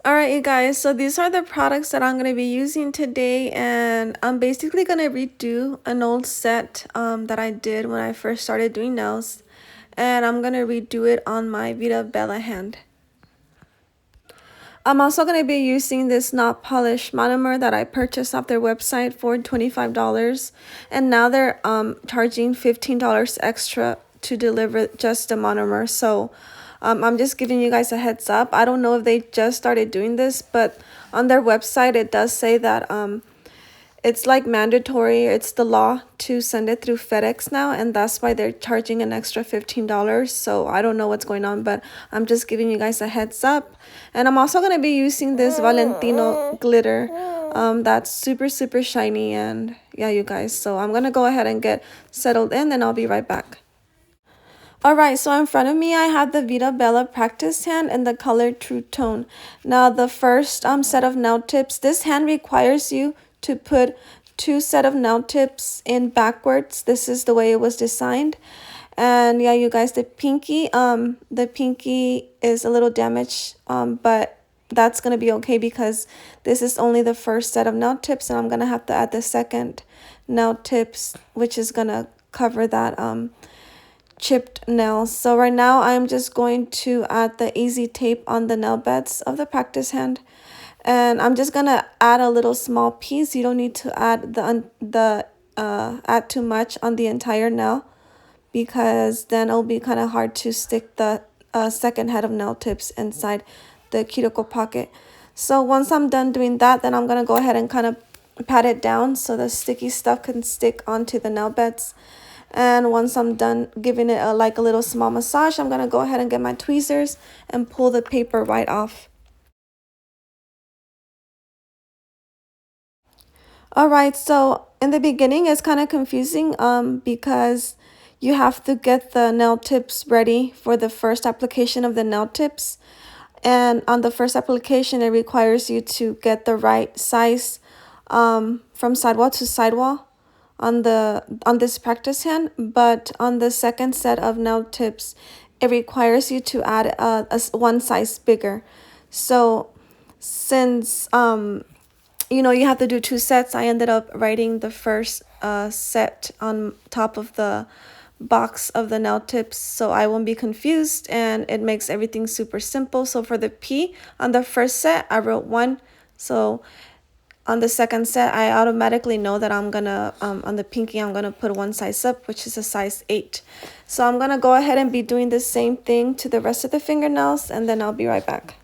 Alright, you guys, so these are the products that I'm going to be using today, and I'm basically going to redo an old set that I did when I first started doing nails, and I'm going to redo it on my Veeda Bella hand. I'm also going to be using this not polished monomer that I purchased off their website for $25, and now they're charging $15 extra to deliver just the monomer. So I'm just giving you guys a heads up. I don't know if they just started doing this, but on their website it does say that it's like mandatory, it's the law to send it through FedEx now, and that's why they're charging an extra $15. So I don't know what's going on, but I'm just giving you guys a heads up. And I'm also going to be using this Valentino glitter that's super shiny, and yeah, you guys, so I'm going to go ahead and get settled in, and I'll be right back. Alright, so in front of me I have the Veeda Bella practice hand in the color True Tone. Now the first set of nail tips, this hand requires you to put 2 set of nail tips in backwards. This is the way it was designed. And yeah, you guys, the pinky is a little damaged, but that's gonna be okay because this is only the first set of nail tips, and I'm gonna have to add the second nail tips, which is gonna cover that chipped nails. So right now I'm just going to add the easy tape on the nail beds of the practice hand, and I'm just gonna add a little small piece. You don't need to add add too much on the entire nail, because then it'll be kind of hard to stick the second head of nail tips inside the cuticle pocket. So once I'm done doing that, then I'm gonna go ahead and kind of pat it down so the sticky stuff can stick onto the nail beds. And once I'm done giving it like a little small massage, I'm gonna go ahead and get my tweezers and pull the paper right off. Alright, so in the beginning it's kind of confusing because you have to get the nail tips ready for the first application of the nail tips. And on the first application, it requires you to get the right size from sidewall to sidewall on this practice hand. But on the second set of nail tips, it requires you to add one size bigger. So since you know, you have to do 2 sets, I ended up writing the first set on top of the box of the nail tips so I won't be confused, and it makes everything super simple. So for the P on the first set, I wrote 1. So on the second set, I automatically know that I'm gonna on the pinky I'm gonna put 1 size up, which is a size 8. So I'm gonna go ahead and be doing the same thing to the rest of the fingernails, and then I'll be right back.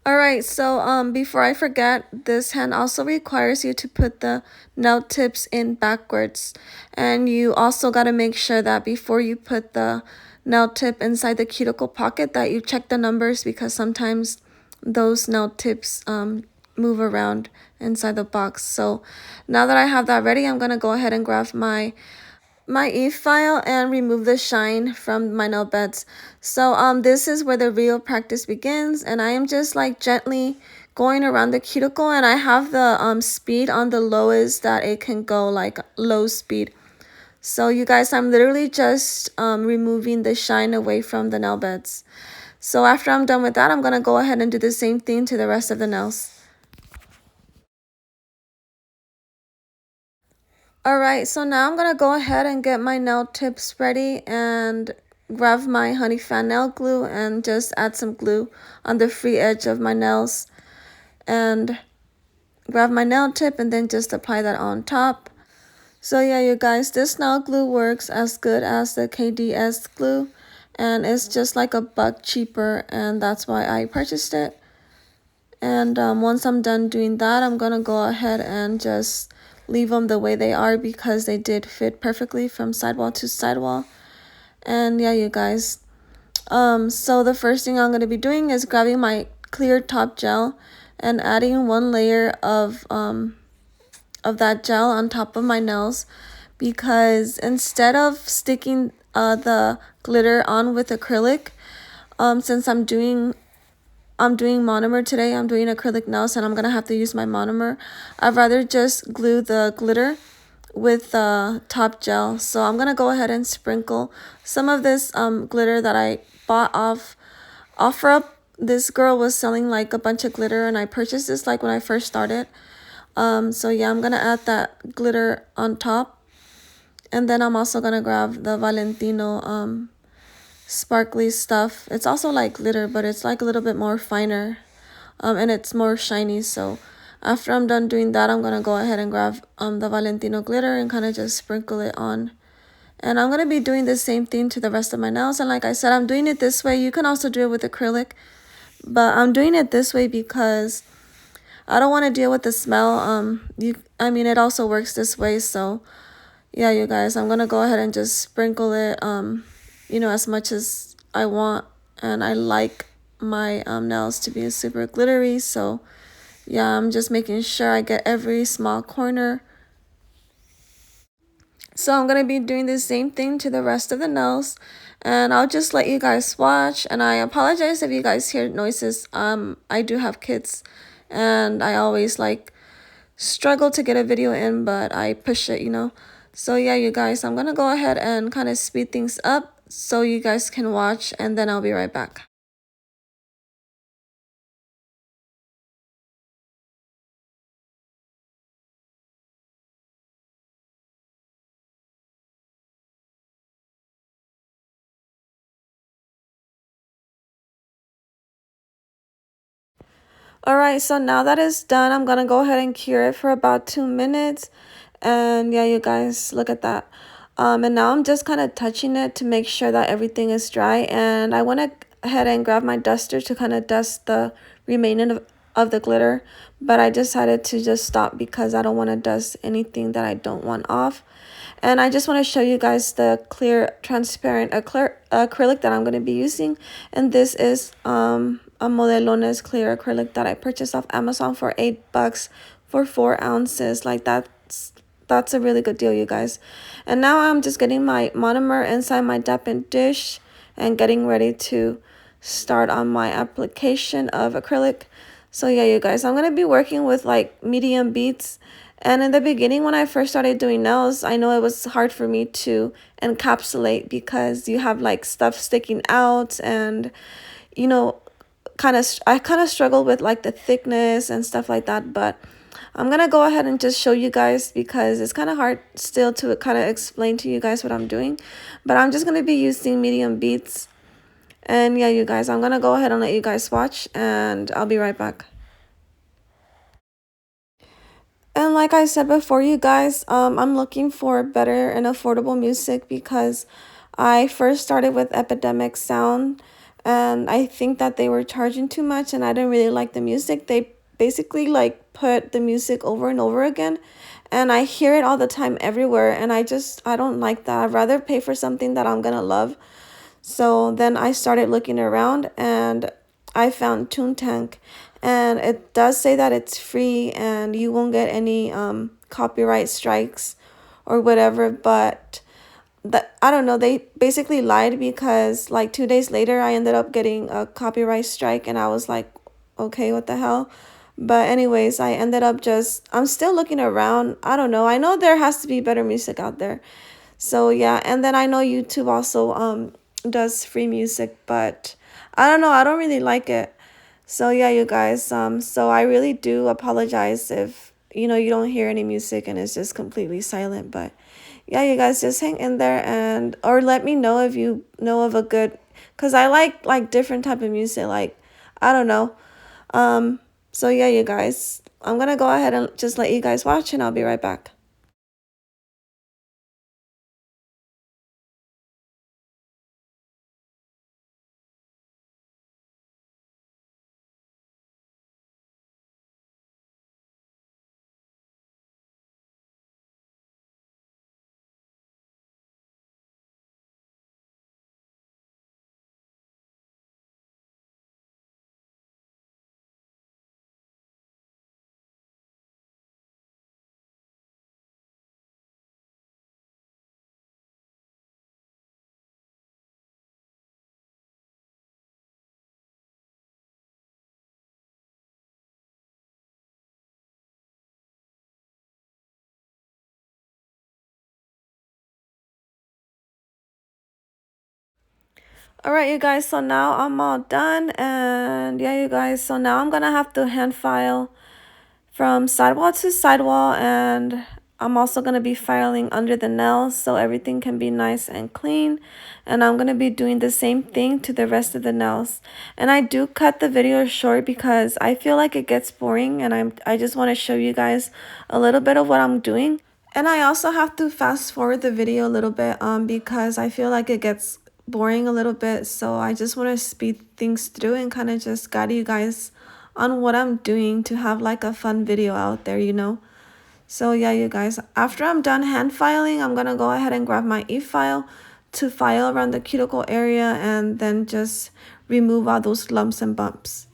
Alright, so before I forget, this hand also requires you to put the nail tips in backwards. And you also got to make sure that before you put the nail tip inside the cuticle pocket that you check the numbers, because sometimes those nail tips move around inside the box. So now that I have that ready, I'm going to go ahead and grab my e-file and remove the shine from my nail beds. So this is where the real practice begins, and I am just like gently going around the cuticle, and I have the speed on the lowest that it can go, like low speed. So you guys, I'm literally just removing the shine away from the nail beds. So after I'm done with that, I'm gonna go ahead and do the same thing to the rest of the nails. Alright, so now I'm gonna go ahead and get my nail tips ready and grab my honey fan nail glue and just add some glue on the free edge of my nails, and grab my nail tip and then just apply that on top. So yeah, you guys, this nail glue works as good as the KDS glue, and it's just like $1 cheaper, and that's why I purchased it. And once I'm done doing that, I'm gonna go ahead and just leave them the way they are, because they did fit perfectly from sidewall to sidewall. And yeah, you guys, so the first thing I'm going to be doing is grabbing my clear top gel and adding 1 layer of that gel on top of my nails, because instead of sticking the glitter on with acrylic, since I'm doing monomer today, I'm doing acrylic nails and I'm gonna have to use my monomer, I'd rather just glue the glitter with the top gel. So I'm gonna go ahead and sprinkle some of this glitter that I bought off OfferUp this girl was selling like a bunch of glitter, and I purchased this like when I first started. So yeah, I'm gonna add that glitter on top. And then I'm also gonna grab the Valentino sparkly stuff. It's also like glitter, but it's like a little bit more finer, and it's more shiny. So after I'm done doing that, I'm gonna go ahead and grab the Valentino glitter and kind of just sprinkle it on. And I'm gonna be doing the same thing to the rest of my nails. And like I said, I'm doing it this way. You can also do it with acrylic, but I'm doing it this way because I don't want to deal with the smell. I mean, it also works this way. So yeah, you guys, I'm gonna go ahead and just sprinkle it, as much as I want. And I like my nails to be super glittery. So yeah, I'm just making sure I get every small corner. So I'm gonna be doing the same thing to the rest of the nails, and I'll just let you guys watch. And I apologize if you guys hear noises. I do have kids, and I always like struggle to get a video in, but I push it. So yeah, you guys, I'm gonna go ahead and kind of speed things up so you guys can watch, and then I'll be right back. Alright, so now that it's done, I'm gonna go ahead and cure it for about 2 minutes. And yeah, you guys, look at that. And now I'm just kind of touching it to make sure that everything is dry. And I went ahead and grabbed my duster to kind of dust the remaining of the glitter. But I decided to just stop because I don't want to dust anything that I don't want off. And I just want to show you guys the clear, transparent acrylic that I'm going to be using. And this is a Modelones clear acrylic that I purchased off Amazon for $8 for 4 ounces. Like that's a really good deal, you guys. And now I'm just getting my monomer inside my dampened dish and getting ready to start on my application of acrylic. So yeah, you guys, I'm going to be working with like medium beads. And in the beginning, when I first started doing nails, I know it was hard for me to encapsulate because you have like stuff sticking out, and you know, I kind of struggled with like the thickness and stuff like that. But I'm gonna go ahead and just show you guys because it's kind of hard still to kind of explain to you guys what I'm doing. But I'm just gonna be using medium beads. And yeah, you guys, I'm gonna go ahead and let you guys watch, and I'll be right back. And like I said before, you guys, I'm looking for better and affordable music because I first started with Epidemic Sound, and I think that they were charging too much, and I didn't really like the music. They basically like put the music over and over again, and I hear it all the time everywhere, and I don't like that. I'd rather pay for something that I'm gonna love. So then I started looking around, and I found Toontank, and it does say that it's free and you won't get any copyright strikes or whatever. But I don't know, they basically lied because like 2 days later I ended up getting a copyright strike, and I was like, okay, what the hell? But anyways, I'm still looking around. I don't know. I know there has to be better music out there. So yeah, and then I know YouTube also does free music, but I don't know, I don't really like it. So yeah, you guys, so I really do apologize if you don't hear any music and it's just completely silent. But yeah, you guys, just hang in there, and or let me know if you know of a good, because I like different type of music, like I don't know. So yeah, you guys, I'm gonna go ahead and just let you guys watch, and I'll be right back. All right, you guys, so now I'm all done, and yeah, you guys, so now I'm gonna have to hand file from sidewall to sidewall, and I'm also going to be filing under the nails so everything can be nice and clean. And I'm going to be doing the same thing to the rest of the nails. And I do cut the video short because I feel like it gets boring, and I just want to show you guys a little bit of what I'm doing. And I also have to fast forward the video a little bit because I feel like it gets boring a little bit. So I just want to speed things through and kind of just guide you guys on what I'm doing to have like a fun video out there, you know. So yeah, you guys, after I'm done hand filing, I'm gonna go ahead and grab my e-file to file around the cuticle area and then just remove all those lumps and bumps.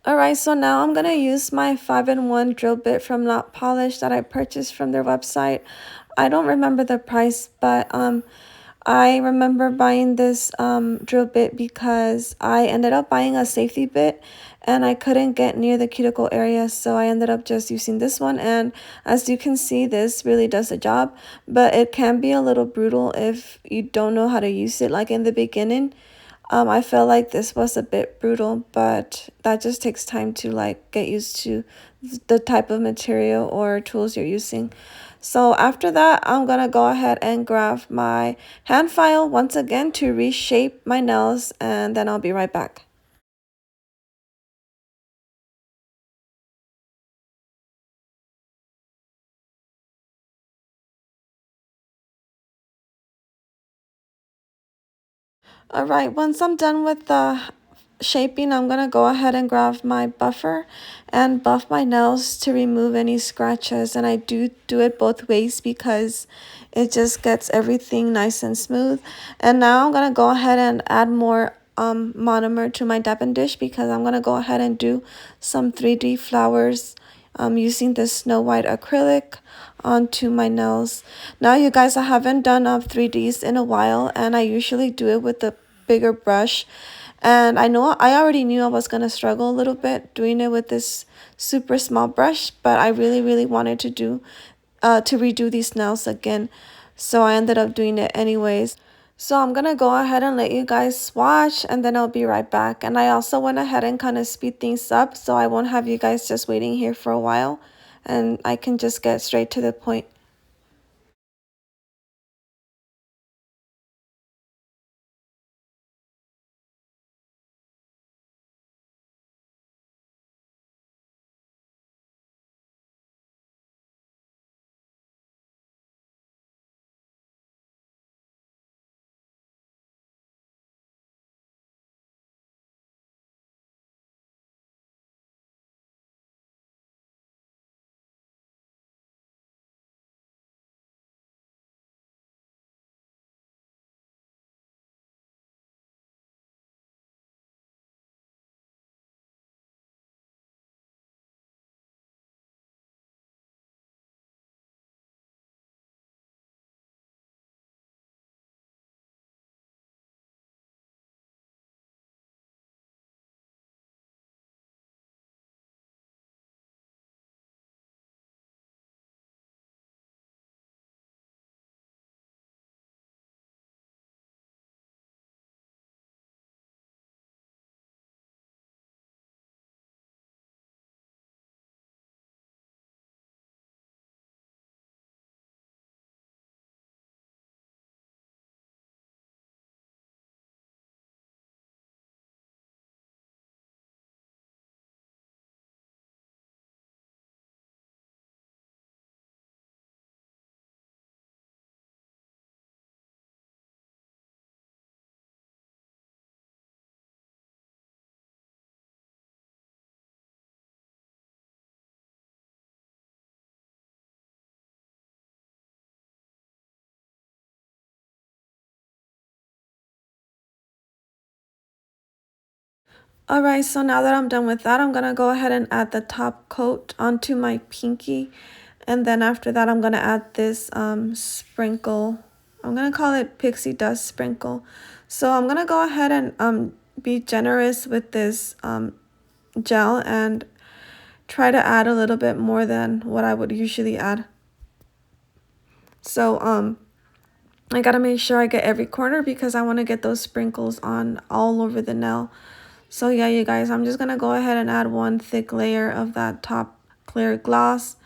Alright, so now I'm gonna use my 5-in-1 drill bit from Not Polished that I purchased from their website. I don't remember the price, but I remember buying this drill bit because I ended up buying a safety bit and I couldn't get near the cuticle area, so I ended up just using this one. And as you can see, this really does the job, but it can be a little brutal if you don't know how to use it like in the beginning. I felt like this was a bit brutal, but that just takes time to like get used to the type of material or tools you're using. So after that, I'm gonna go ahead and grab my hand file once again to reshape my nails, and then I'll be right back. All right, once I'm done with the shaping, I'm gonna go ahead and grab my buffer and buff my nails to remove any scratches. And I do it both ways because it just gets everything nice and smooth. And now I'm gonna go ahead and add more monomer to my dappen dish because I'm gonna go ahead and do some 3D flowers using this Snow White acrylic onto my nails. Now you guys, I haven't done 3Ds in a while, and I usually do it with a bigger brush. And I already knew I was gonna struggle a little bit doing it with this super small brush, but I really wanted to do to redo these nails again, so I ended up doing it anyways. So I'm gonna go ahead and let you guys swatch, and then I'll be right back. And I also went ahead and kind of speed things up so I won't have you guys just waiting here for a while, and I can just get straight to the point. Alright, so now that I'm done with that, I'm gonna go ahead and add the top coat onto my pinky. And then after that, I'm going to add this sprinkle. I'm going to call it pixie dust sprinkle. So I'm going to go ahead and be generous with this gel and try to add a little bit more than what I would usually add. So I got to make sure I get every corner because I want to get those sprinkles on all over the nail. So yeah, you guys, I'm just going to go ahead and add one thick layer of that top clear gloss.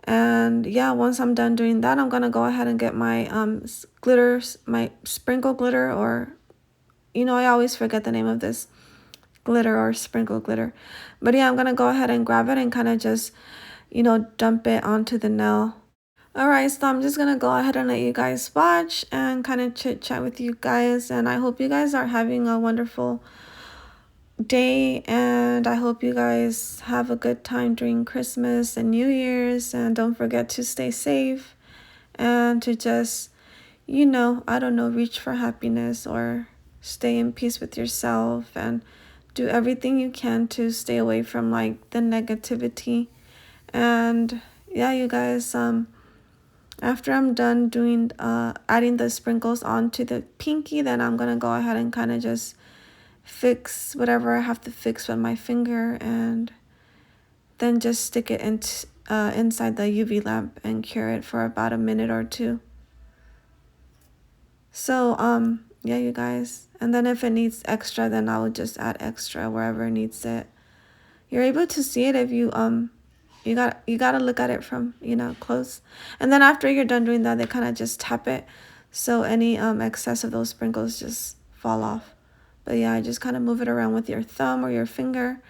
And yeah, once I'm done doing that, I'm going to go ahead and get my glitters, my sprinkle glitter, or, you know, I always forget the name of this glitter or sprinkle glitter. But yeah, I'm going to go ahead and grab it and kind of just, you know, dump it onto the nail. Alright, so I'm just going to go ahead and let you guys watch and kind of chit chat with you guys. And I hope you guys are having a wonderful day, and I hope you guys have a good time during Christmas and New Year's, and don't forget to stay safe and to just, you know, I don't know, reach for happiness or stay in peace with yourself and do everything you can to stay away from like the negativity. And yeah, you guys, after I'm done doing adding the sprinkles onto the pinky, then I'm gonna go ahead and kind of just fix whatever I have to fix with my finger, and then just stick it inside the UV lamp and cure it for about a minute or two. So yeah, you guys, and then if it needs extra, then I will just add extra wherever it needs it. You're able to see it if you you gotta look at it from, you know, close. And then after you're done doing that, they kind of just tap it so any excess of those sprinkles just fall off. But yeah, I just kind of move it around with your thumb or your finger.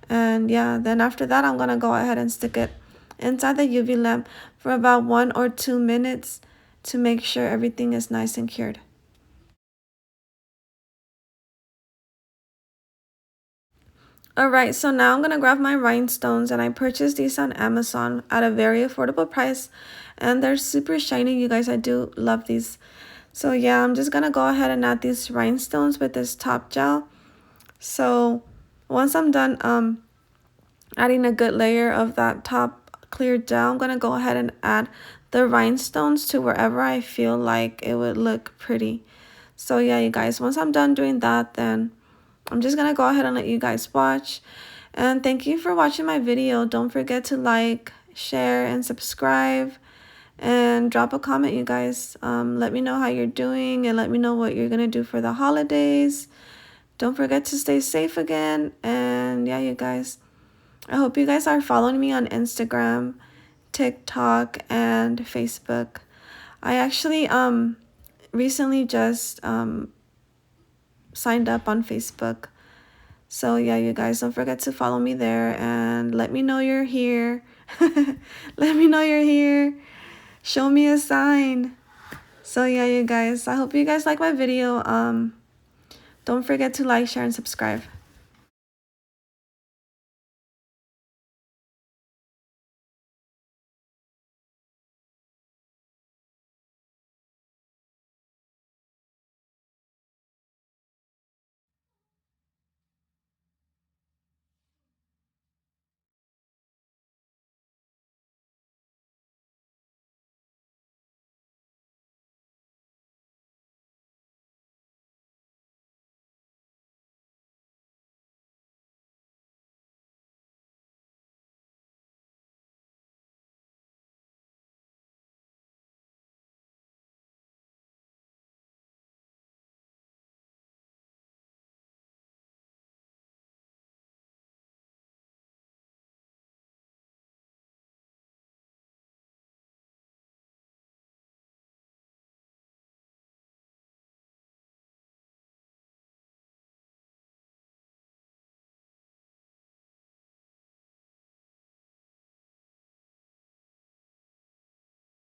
And yeah, then after that, I'm going to go ahead and stick it inside the UV lamp for about 1 or 2 minutes to make sure everything is nice and cured. Alright, so now I'm going to grab my rhinestones, and I purchased these on Amazon at a very affordable price. And they're super shiny, you guys. I do love these. So yeah, I'm just going to go ahead and add these rhinestones with this top gel. So once I'm done adding a good layer of that top clear gel, I'm going to go ahead and add the rhinestones to wherever I feel like it would look pretty. So yeah, you guys, once I'm done doing that, then I'm just going to go ahead and let you guys watch. And thank you for watching my video. Don't forget to like, share, and subscribe. And drop a comment, you guys. Let me know how you're doing, and let me know what you're going to do for the holidays. Don't forget to stay safe again. And yeah, you guys, I hope you guys are following me on Instagram, TikTok, and Facebook. I actually recently just signed up on Facebook. So yeah, you guys, don't forget to follow me there and let me know you're here. Let me know you're here. Show me a sign. So yeah, you guys, I hope you guys like my video. Don't forget to like, share, and subscribe.